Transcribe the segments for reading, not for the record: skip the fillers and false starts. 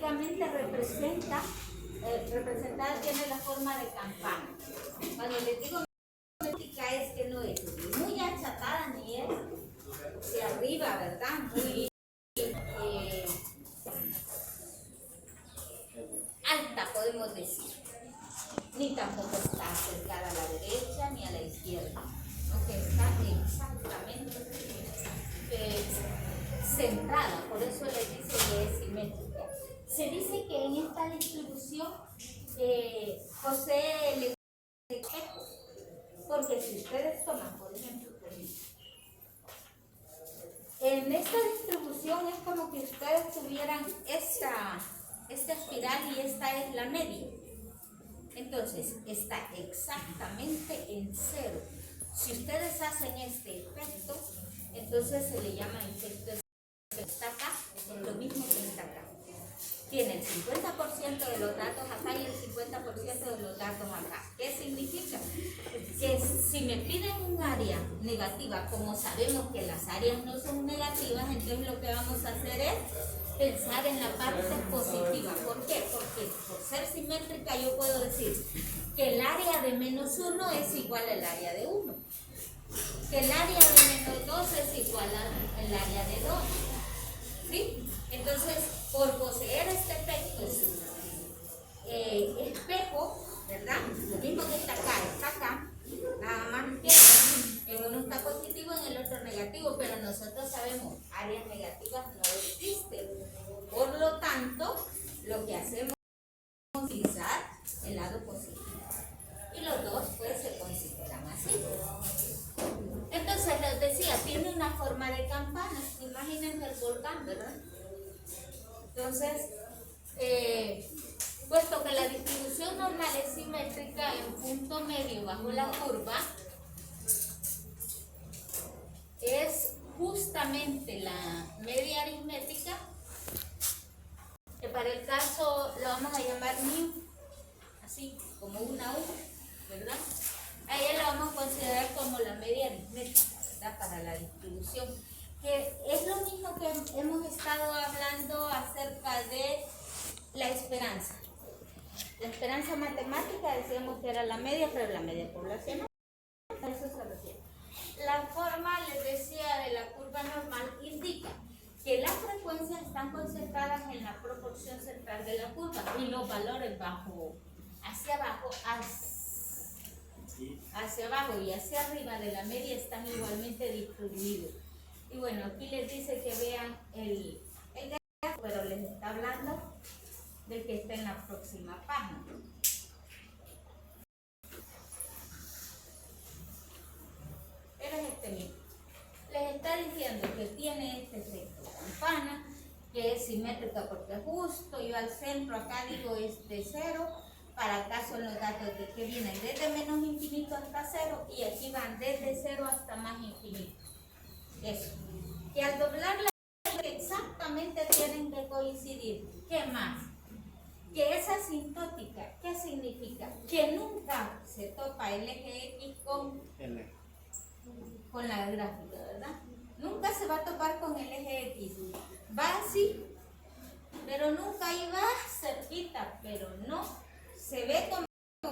matemáticamente representada tiene la forma de campana. Cuando les digo matemática es que no es muy achatada ni es de arriba, ¿verdad? Muy alta, podemos decir. Ni tampoco está acercada a la derecha ni a la izquierda, ¿no? Que está exactamente centrada, por eso les dice que es simétrica. Se dice que en esta distribución posee el espejo, porque si ustedes toman, por ejemplo, en esta distribución es como que ustedes tuvieran esta espiral y esta es la media. Entonces, está exactamente en cero. Si ustedes hacen este efecto, entonces se le llama efecto que está acá, es lo mismo que está acá. Tiene el 50% de los datos acá y el 50% de los datos acá. ¿Qué significa? Que si me piden un área negativa, como sabemos que las áreas no son negativas, entonces lo que vamos a hacer es pensar en la parte positiva. ¿Por qué? Porque por ser simétrica yo puedo decir que el área de menos 1 es igual al área de 1. Que el área de menos 2 es igual al área de 2. ¿Sí? Entonces, por poseer este efecto espejo, ¿verdad? Lo mismo que está acá, nada más que en uno está positivo, en el otro negativo, pero nosotros sabemos, áreas negativas no existen. Por lo tanto, lo que hacemos es utilizar el lado positivo. Y los dos, pues, se consideran así. Entonces, les decía, tiene una forma de campana. Imagínense el volcán, ¿verdad? Entonces, puesto que la distribución normal es simétrica en punto medio bajo la curva, es justamente la media aritmética, que para el caso lo vamos a llamar mu, así como una U, ¿verdad? A ella la vamos a considerar como la media aritmética, ¿verdad? Para la distribución, que es lo mismo que hemos estado hablando acerca de la esperanza. La esperanza matemática decíamos que era la media, pero la media poblacional, a eso se refiere. La forma, les decía, de la curva normal indica que las frecuencias están concentradas en la proporción central de la curva y los valores hacia abajo y hacia arriba de la media están igualmente distribuidos. Y bueno, aquí les dice que vean el gráfico, pero les está hablando del que está en la próxima página. Pero es este mismo. Les está diciendo que tiene este efecto campana, que es simétrica porque es justo. Yo al centro acá digo es de 0. Para acá son los datos de que vienen desde menos infinito hasta 0 y aquí van desde 0 hasta más infinito. Eso. Que al doblarla exactamente tienen que coincidir. ¿Qué más? Que es asintótica. ¿Qué significa? Que nunca se topa el eje X con la gráfica, ¿verdad? Nunca se va a topar con el eje X. Va así, pero nunca ahí va cerquita, pero no. Se ve como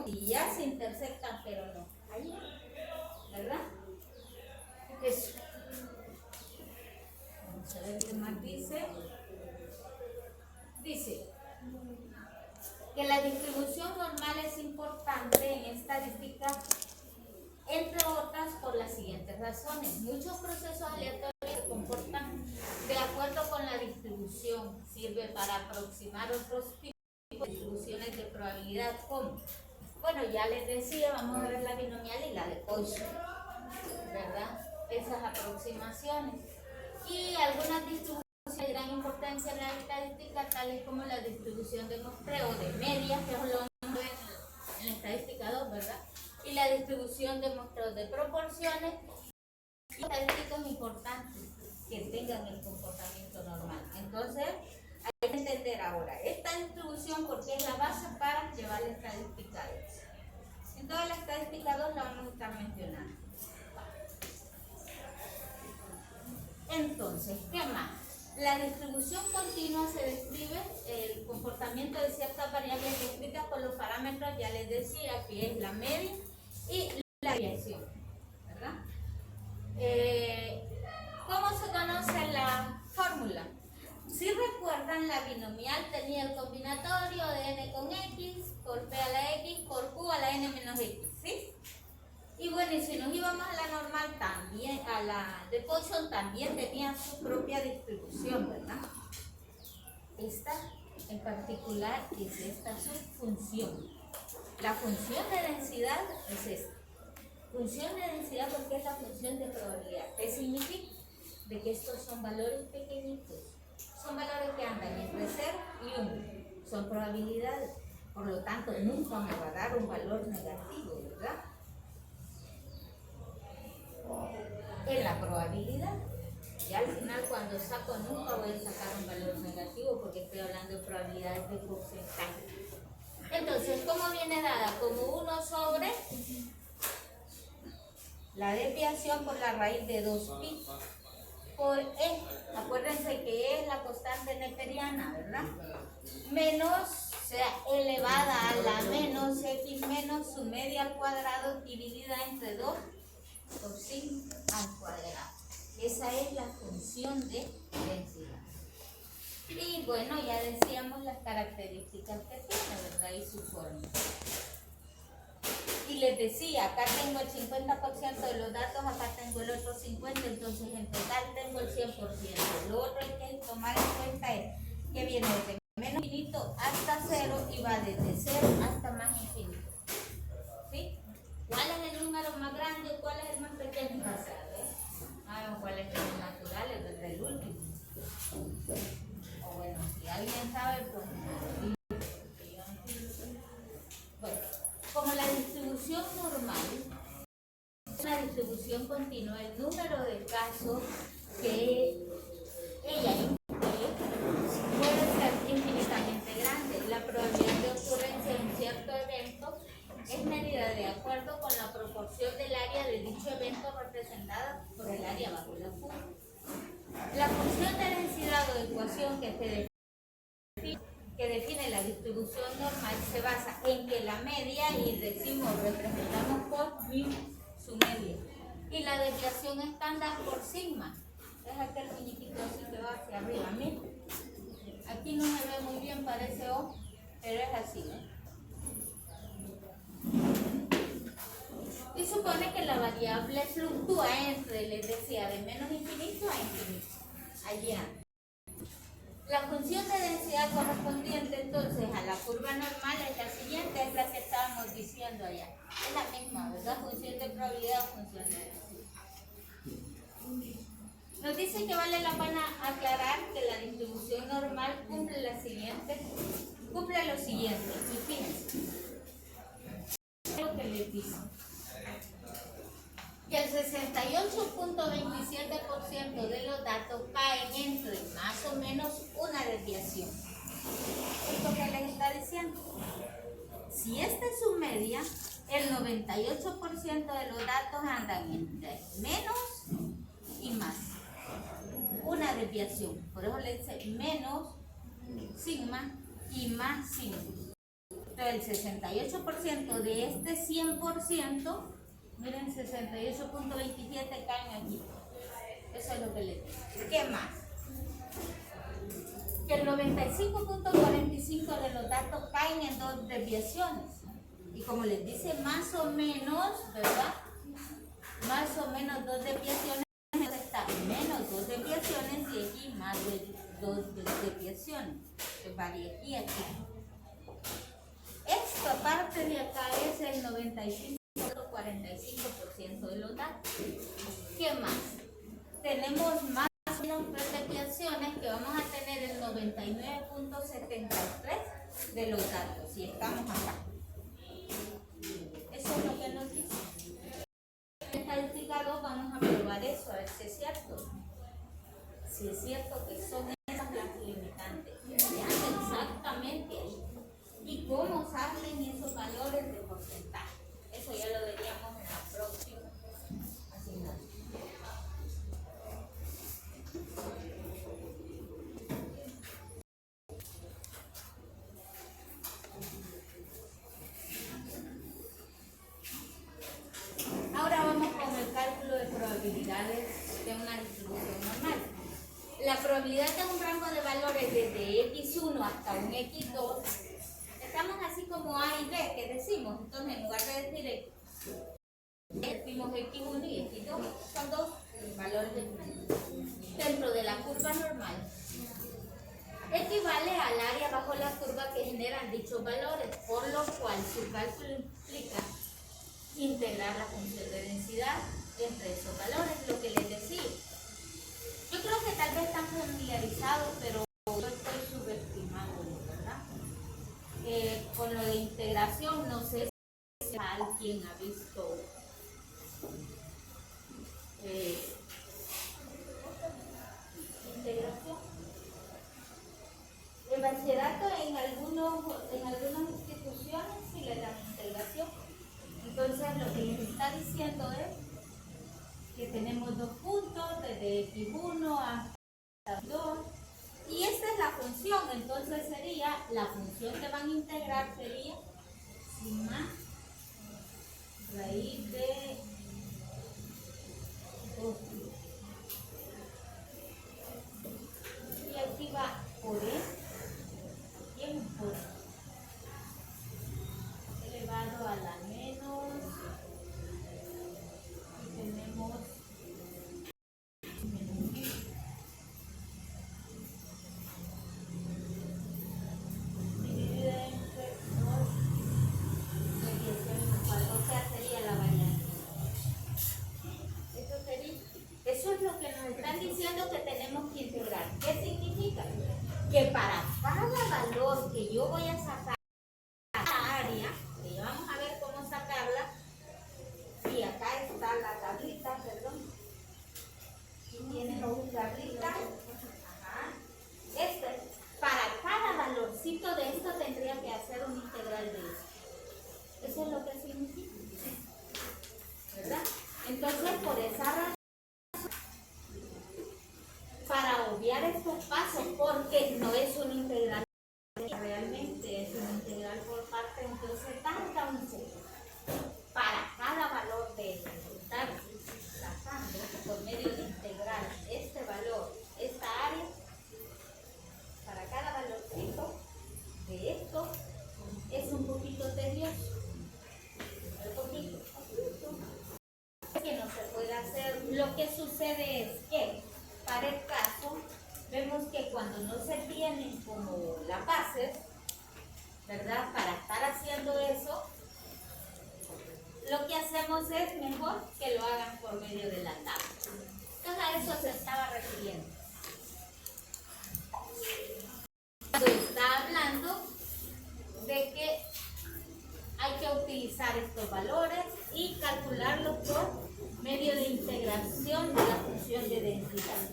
si ya se intersectan, pero no. Ahí, ¿verdad? Eso. Vamos a ver qué más dice. Dice que la distribución normal es importante en estadística, entre otras por las siguientes razones. Muchos procesos aleatorios se comportan de acuerdo con la distribución. Sirve para aproximar otros tipos de distribuciones de probabilidad, como, bueno, ya les decía, vamos a ver la binomial y la de Poisson, ¿verdad? Esas aproximaciones. Y algunas distribuciones de gran importancia en la estadística, tales como la distribución de muestreo de medias, que es lo vamos a ver en la estadística 2, ¿verdad? Y la distribución de muestreos de proporciones. Y estadísticos importantes que tengan el comportamiento normal. Entonces, hay que entender ahora esta distribución porque es la base para llevar la estadística 2. En toda la estadística 2 la vamos a estar mencionando. Entonces, ¿qué más? La distribución continua se describe el comportamiento de ciertas variables descritas por los parámetros, ya les decía, que es la media y la desviación, ¿verdad? ¿Cómo se conoce la fórmula? Si recuerdan, la binomial tenía el combinatorio de n con x, por p a la x, por q a la n menos x, ¿sí? Y bueno, y si nos íbamos a la normal también, a la de Poisson también tenía su propia distribución, ¿verdad? Esta en particular es esta su función. La función de densidad es esta. Función de densidad porque es la función de probabilidad. ¿Qué significa? De que estos son valores pequeñitos. Son valores que andan entre 0 y 1. Son probabilidades. Por lo tanto, nunca me va a dar un valor negativo, ¿verdad? En la probabilidad. Y al final, cuando saco, nunca voy a sacar un valor negativo porque estoy hablando de probabilidades de porcentaje. Entonces, ¿cómo viene dada? Como 1 sobre la desviación por la raíz de 2pi por e. Acuérdense que e es la constante neperiana, ¿verdad? Menos, o sea, elevada a la menos x menos su media al cuadrado dividida entre 2 por 5 al cuadrado. Esa es la función de densidad. Y bueno, ya decíamos las características que tiene, ¿verdad? Y su forma. Y les decía, acá tengo el 50% de los datos, acá tengo el otro 50%, entonces en total tengo el 100%. Lo otro que hay que tomar en cuenta es que viene desde menos infinito hasta 0 y va desde 0 hasta más infinito. ¿Sí? ¿Cuál es el número más grande y cuál es el más pequeño? ¿Cuál es el natural? Es desde el último. O bueno, si alguien sabe, pues... Bueno, como la distribución normal es una distribución continua, el número de casos que ella incluye puede ser infinitamente grande. La probabilidad de ocurrencia en cierto evento es medida de acuerdo con la proporción del área de dicho evento representada por el área bajo la curva. La función de densidad o ecuación que define la distribución normal se basa en que la media, y decimos, representamos por mu, su media, y la desviación estándar por sigma. Es aquel muñequito así que va hacia arriba. Mira, aquí no se ve muy bien, parece O, pero es así, ¿no? Y supone que la variable fluctúa entre, les decía, de menos infinito a infinito. Allí anda. La función de densidad correspondiente entonces a la curva normal es la siguiente, es la que estábamos diciendo allá. Es la misma, ¿verdad? Función de probabilidad o función de densidad. Nos dice que vale la pena aclarar que la distribución normal cumple lo siguiente. Y fíjense, lo que les dice. Que el 68.27% de los datos caen entre más o menos una desviación. ¿Esto qué les está diciendo? Si esta es su media, el 98% de los datos andan entre menos y más. Una desviación. Por eso le dice menos sigma y más sigma. Entonces el 68% de este 100%, miren, 68.27 caen aquí. Eso es lo que le digo. ¿Qué más? Que el 95.45 de los datos caen en dos desviaciones. Y como les dice, más o menos, ¿verdad? Más o menos dos desviaciones. Está menos dos desviaciones y aquí más de dos desviaciones. Que va de aquí a aquí. Esta parte de acá es el 95.45% de los datos. ¿Qué más? Tenemos más o menos tres desviaciones que vamos a tener el 99.73% de los datos. Y estamos acá. Eso es lo que nos dice. En estadística 2 vamos a probar eso, a ver si es cierto. Si es cierto que son esas las limitantes. Exactamente. ¿Y cómo salen esos valores de porcentaje? Eso ya lo veríamos en la próxima asignatura. La probabilidad de un rango de valores desde x1 hasta un x2, estamos así como A y B, que decimos. Entonces, en lugar de decir decimos x1 y x2, son dos valores dentro de la curva normal. Equivale al área bajo la curva que generan dichos valores, por lo cual su cálculo implica integrar la función de densidad entre esos valores, lo que les decía. Yo creo que tal vez están familiarizados, pero yo estoy subestimando, ¿verdad? Con lo de integración, no sé si alguien ha visto integración. El bachillerato en algunas instituciones sí le dan integración. Entonces lo que les está diciendo es que tenemos dos puntos desde x1 hasta 2 y esta es la función. Entonces sería la función que van a integrar sería sigma raíz de 2 y aquí va por e y es un por elevado a la menos y tenemos dividida entre 2 desviaciones al cuadrado, o sea sería la variante. Eso es lo que nos están diciendo que tenemos que integrar. ¿Qué significa? Que para cada valor que yo voy a sacar la área, que ya vamos a ver cómo sacarla, y acá está la tablita, perdón. Y tiene dos tablitas. Ajá. Para cada valorcito de esto tendría que hacer un integral de eso. Eso es lo que significa, ¿verdad? Entonces, por esa razón, para obviar estos pasos, porque no es un integral, realmente es un integral por parte, entonces tarda un segundo. Para cada valor de estar sacando por medio de integral este valor, esta área, para cada valorcito de esto, es un poquito tedioso. Un poquito. Que no se puede hacer. Lo que sucede es que para el caso vemos que cuando no se tienen como las bases, ¿verdad? Para estar haciendo eso, lo que hacemos es mejor que lo hagan por medio de la tabla. Entonces a eso se estaba refiriendo. Está hablando de que hay que utilizar estos valores y calcularlos por medio de integración de la función de densidad.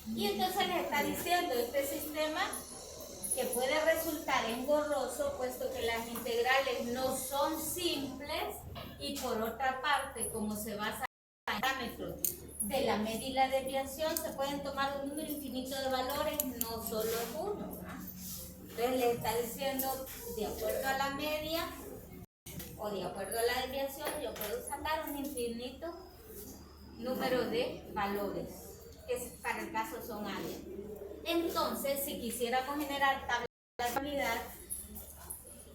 Y entonces les está diciendo este sistema que puede resultar engorroso puesto que las integrales no son simples y por otra parte, como se basa en parámetros de la media y la desviación, se pueden tomar un número infinito de valores, no solo uno, ¿no? Entonces le está diciendo, de acuerdo a la media o de acuerdo a la desviación, yo puedo sacar un infinito número de valores, que para el caso son áreas. Entonces, si quisiéramos generar tablas de unidad,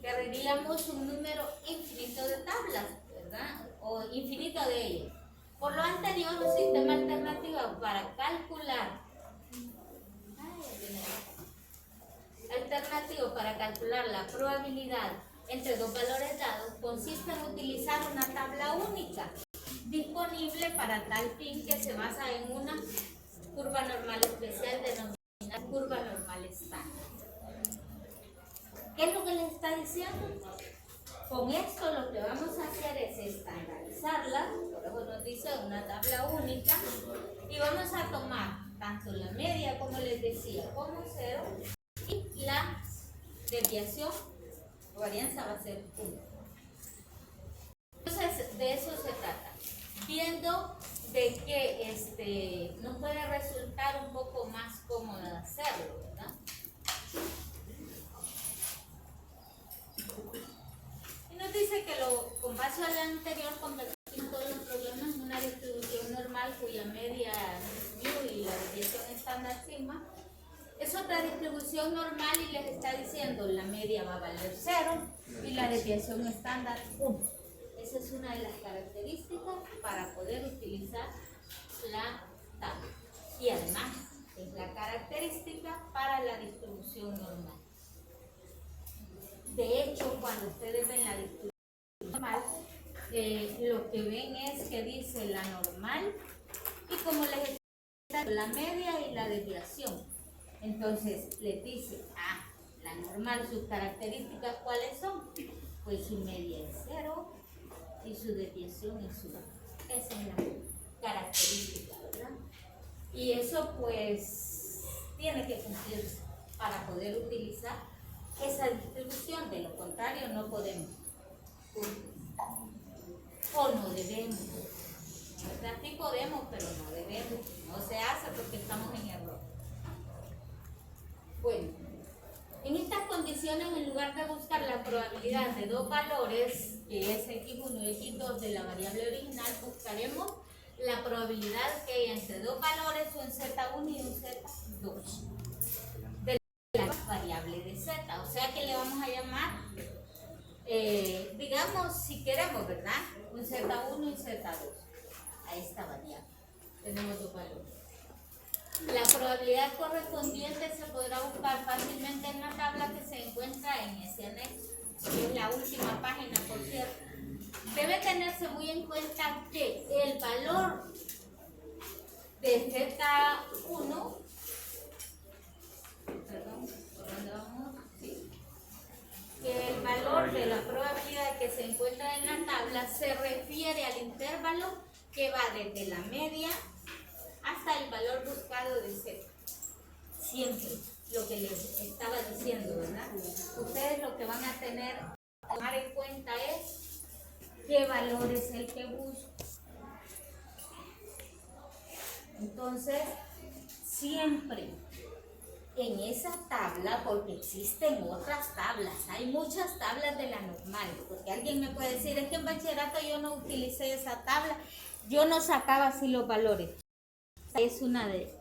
querríamos un número infinito de tablas, ¿verdad? O infinito de ellas. Por lo anterior, un sistema alternativo para calcular la probabilidad entre dos valores dados consiste en utilizar una tabla única disponible para tal fin que se basa en una curva normal especial denominada curva normal estándar. ¿Qué es lo que les está diciendo? Con esto lo que vamos a hacer es estandarizarla, por eso nos dice una tabla única, y vamos a tomar tanto la media, como les decía, como 0, y la desviación o varianza va a ser 1. Entonces, de eso se trata. Viendo de que nos puede resultar un poco más cómodo hacerlo, ¿verdad? Y nos dice que con base al anterior convertimos todos los problemas en una distribución normal cuya media es mu y la desviación estándar sigma, es otra distribución normal y les está diciendo la media va a valer 0 y la desviación estándar 1. Esa es una de las características para poder utilizar la tabla. Y además es la característica para la distribución normal. De hecho, cuando ustedes ven la distribución normal, lo que ven es que dice la normal y como les está la media y la desviación. Entonces les dice, la normal, sus características, ¿cuáles son? Pues su media es 0 y su desviación es 1. Esa es la característica, ¿verdad? Y eso pues tiene que cumplirse para poder utilizar esa distribución. De lo contrario no podemos o no debemos. Sí podemos, pero no debemos. No se hace porque estamos en error. Bueno, en estas condiciones, en lugar de buscar la probabilidad de dos valores, que es x1 y x2 de la variable original, buscaremos la probabilidad que hay entre dos valores, un z1 y un z2 de la variable de z. O sea que le vamos a llamar, digamos, si queremos, ¿verdad? Un z1 y z2 a esta variable. Tenemos dos valores. La probabilidad correspondiente se podrá buscar fácilmente en la tabla que se encuentra en ese anexo, que es la última página, por cierto. Debe tenerse muy en cuenta que el valor de Z1, perdón, ¿por dónde vamos? Sí. Que el valor de la probabilidad que se encuentra en la tabla se refiere al intervalo que va desde la media hasta el valor buscado de Z. Siempre lo que les estaba diciendo, ¿verdad? Ustedes lo que van a tener que tomar en cuenta es qué valor es el que busco. Entonces, siempre en esa tabla, porque existen otras tablas, hay muchas tablas de la normal, porque alguien me puede decir, es que en bachillerato yo no utilicé esa tabla, yo no sacaba así los valores. Es una de ellas.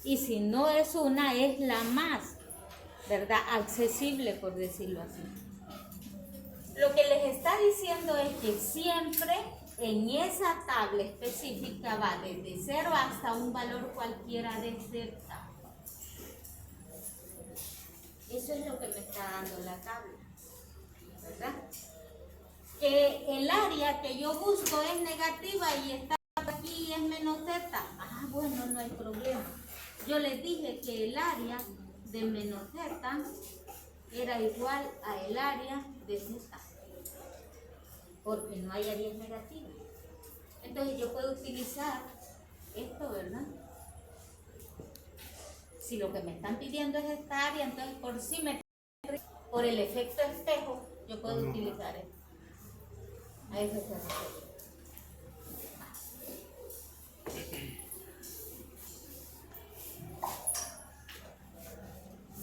Y si no es una, es la más, ¿verdad?, accesible, por decirlo así. Lo que les está diciendo es que siempre en esa tabla específica va desde 0 hasta un valor cualquiera de Z. Eso es lo que me está dando la tabla, ¿verdad? Que el área que yo busco es negativa y está aquí es menos Z. Bueno, no hay problema. Yo les dije que el área de menos Z era igual a el área de Z, porque no hay áreas negativas. Entonces yo puedo utilizar esto, ¿verdad? Si lo que me están pidiendo es esta área, entonces por simetría, por el efecto espejo, yo puedo utilizar esto. A eso se refiere.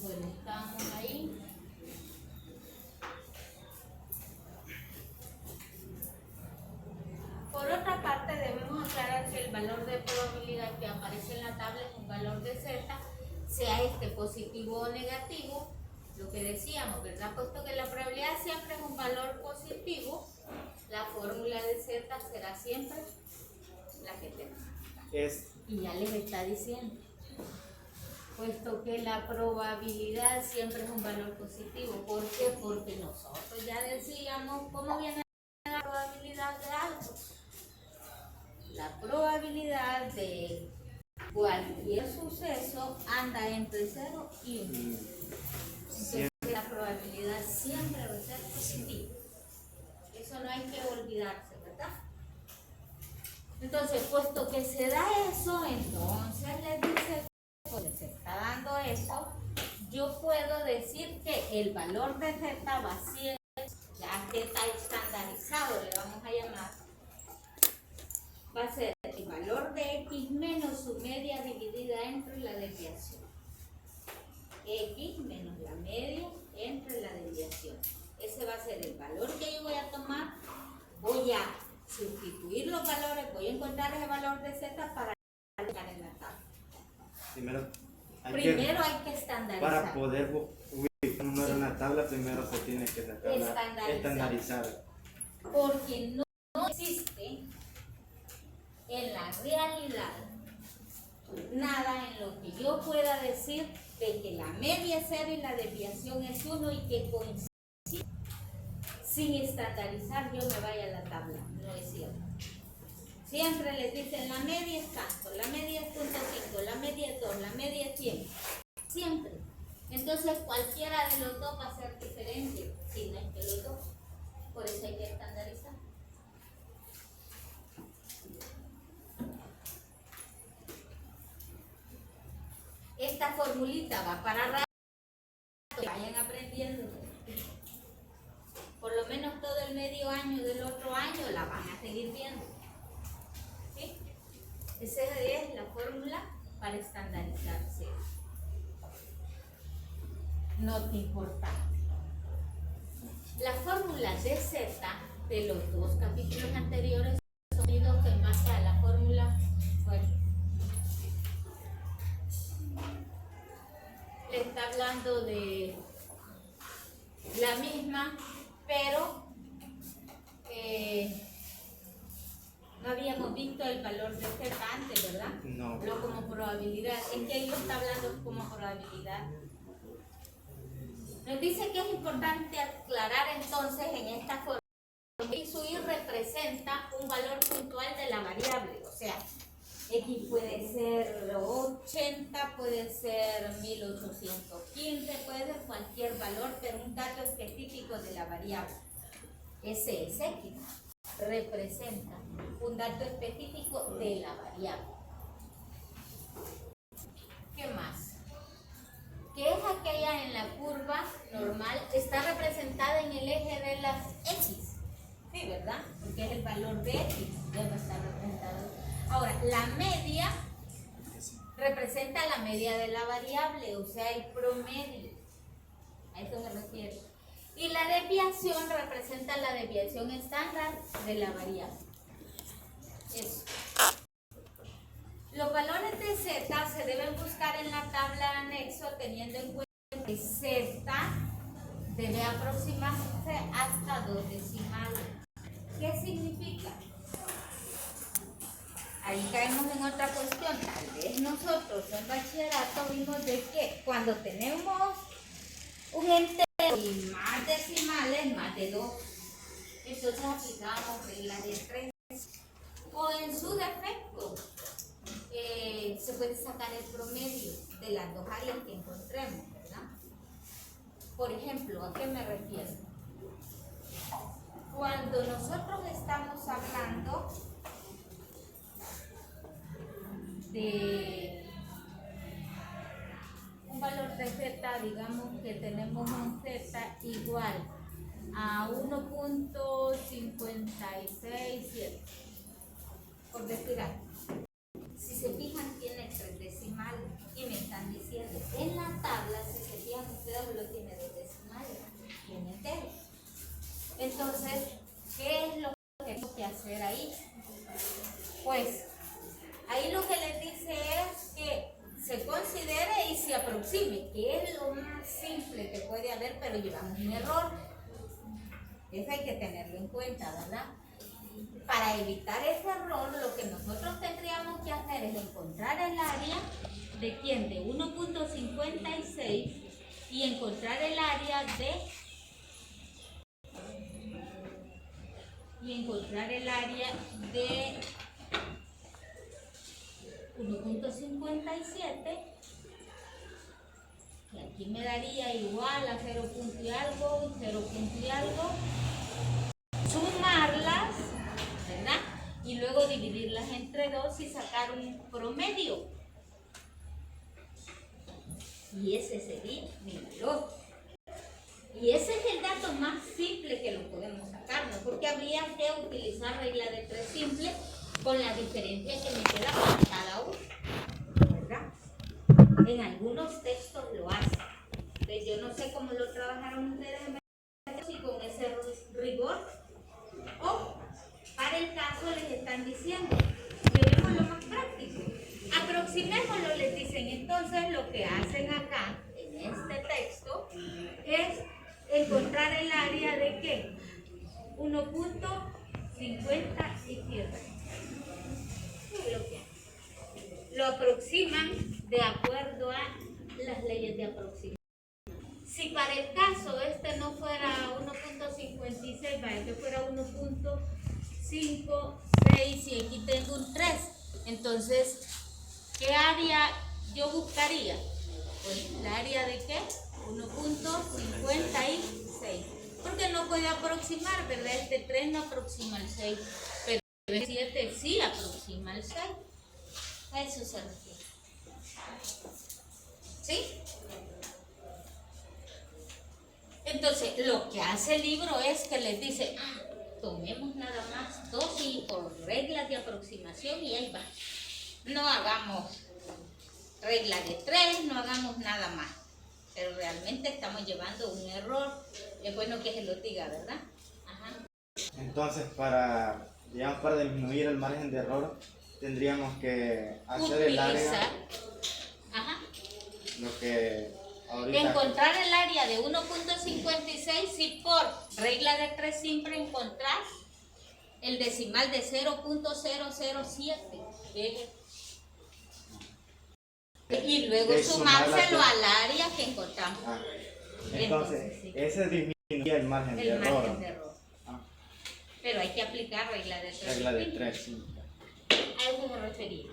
Bueno, estamos ahí. Por otra parte, debemos aclarar que el valor de probabilidad que aparece en la tabla es un valor de Z, sea este positivo o negativo, lo que decíamos, ¿verdad? Puesto que la probabilidad siempre es un valor positivo, la fórmula de Z será siempre la que tenemos. Y ya les está diciendo, puesto que la probabilidad siempre es un valor positivo. ¿Por qué? Porque nosotros ya decíamos cómo viene la probabilidad de algo. La probabilidad de cualquier suceso anda entre 0 y 1. Entonces la probabilidad siempre va a ser positiva. Eso no hay que olvidarse, ¿verdad? Entonces, puesto que se da eso, entonces les dice, pues se está dando eso, yo puedo decir que el valor de Z va a ser, ya que está estandarizado, le vamos a llamar, va a ser el valor de X menos su media dividida entre la desviación. X menos la media entre la desviación. Ese va a ser el valor que yo voy a tomar. Voy a sustituir los valores, voy a encontrar ese valor de Z para colocar en la tabla. Primero hay que estandarizar. Para poder ubicar un número en la tabla, primero se tiene que sacar estandarizar. Porque no existe en la realidad nada en lo que yo pueda decir de que la media es 0 y la desviación es 1 y que coincide. Sin estandarizar yo me vaya a la tabla, no es cierto. Siempre les dicen la media es tanto, la media es 0.5, la media es 2, la media es 100. Siempre. Entonces cualquiera de los dos va a ser diferente, si no es que los dos. Por eso hay que estandarizar. Esta formulita va para rato, vayan aprendiendo. Por lo menos todo el medio año del otro año la van a seguir viendo. ¿Sí? Esa es la fórmula para estandarizarse. Nota importante. Las fórmulas de Z de los dos capítulos anteriores son unidos en base a la fórmula, bueno, le está hablando de la misma, pero no habíamos visto el valor de Z antes, ¿verdad? No. Lo como probabilidad. Es que ahí lo está hablando como probabilidad. Nos dice que es importante aclarar entonces en esta forma que su Y representa un valor puntual de la variable, o sea, X puede ser 80, puede ser 1815, puede ser cualquier valor, pero un dato específico de la variable. Ese es X, representa un dato específico de la variable. ¿Qué más? Que es aquella en la curva normal, está representada en el eje de las X. Sí, ¿verdad? Porque es el valor de X, debe estar representado. Ahora, la media representa la media de la variable, o sea, el promedio. A eso me refiero. Y la desviación representa la desviación estándar de la variable. Eso. Los valores de Z se deben buscar en la tabla anexo teniendo en cuenta que Z debe aproximarse hasta 2 decimales. ¿Qué significa? Ahí caemos en otra cuestión. Tal vez nosotros en bachillerato vimos de que cuando tenemos un entero y más decimales, más de 2, entonces aplicamos regla de 3. O en su defecto, se puede sacar el promedio de las dos áreas que encontremos, ¿verdad? Por ejemplo, ¿a qué me refiero? Cuando nosotros estamos hablando de un valor de Z, digamos que tenemos un Z igual a 1.567, por decir algo. Si se fijan, tiene 3 decimales y me están diciendo en la tabla, si se fijan ustedes, lo tiene 2 decimales, tiene entero. Entonces, ¿qué es lo que tengo que hacer ahí? Pues ahí lo que les dice es que se considere y se aproxime, que es lo más simple que puede haber, pero llevamos un error. Eso hay que tenerlo en cuenta, ¿verdad? Para evitar ese error, lo que nosotros tendríamos que hacer es encontrar el área de ¿quién? De 1.56 y encontrar el área de 1.57, que aquí me daría igual a 0 punto y algo, 0 punto y algo, sumarlas, ¿verdad? Y luego dividirlas entre 2 y sacar un promedio. Y ese sería mi valor. Y ese es el dato más simple que lo podemos sacar, ¿no? Porque habría que utilizar regla de 3 simple con la diferencia que me queda para cada uno, ¿verdad? En algunos textos lo hacen. Entonces, yo no sé cómo lo trabajaron ustedes, si con ese rigor o para el caso aproximémoslo, les dicen. Entonces lo que hacen acá, en este texto, es encontrar el área de ¿qué? 1.57. Lo aproximan de acuerdo a las leyes de aproximación. Si para el caso este no fuera 1.56, vaya que fuera 1.56 y aquí tengo un 3, entonces, ¿qué área yo buscaría? Pues la área de ¿qué? 1.56, porque no puede aproximar, ¿verdad? Este 3 no aproxima el 6, pero el 7 sí aproxima el 6. A eso se refiere. ¿Sí? Entonces, lo que hace el libro es que les dice, tomemos nada más 2 y por reglas de aproximación y ahí va. No hagamos regla de 3, no hagamos nada más. Pero realmente estamos llevando un error. Es bueno que se lo diga, ¿verdad? Ajá. Entonces, para disminuir el margen de error, tendríamos que hacer el área, lo que ahorita... Encontrar el área de 1.56 si por regla de 3 siempre encontrar el decimal de 0.007. Y luego sumárselo al área que encontramos. Entonces, sí. Ese disminuye el margen de error. Pero hay que aplicar regla de 3. Regla de 3, sí. A eso me refería.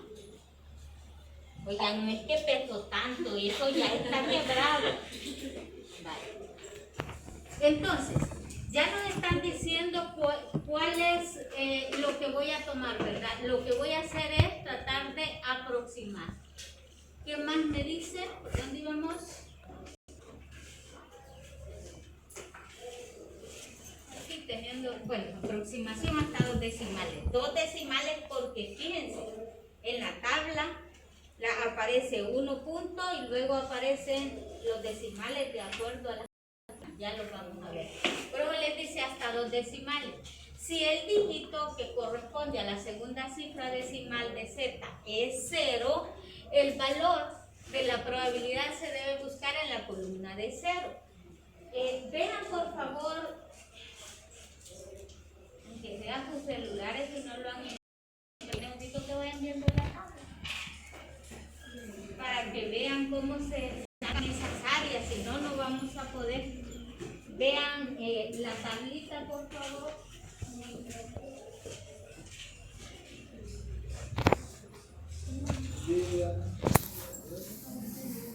Oigan, no es que pesó tanto, y eso ya está quebrado. Vale. Entonces, ya nos están diciendo cuál es lo que voy a tomar, ¿verdad? Lo que voy a hacer es tratar de aproximar. ¿Qué más me dice? ¿Por dónde íbamos? Aquí teniendo, bueno, aproximación hasta 2 decimales. 2 decimales porque fíjense, en la tabla aparece 1 punto y luego aparecen los decimales de acuerdo a la... Ya los vamos a ver. Pero les dice hasta 2 decimales. Si el dígito que corresponde a la segunda cifra decimal de Z es 0, el valor de la probabilidad se debe buscar en la columna de 0. Vean por favor, aunque sean sus celulares si no lo han hecho, necesito que vayan viendo la tabla para que vean cómo se dan esas áreas, si no, no vamos a poder. Vean la tablita por favor. Sí,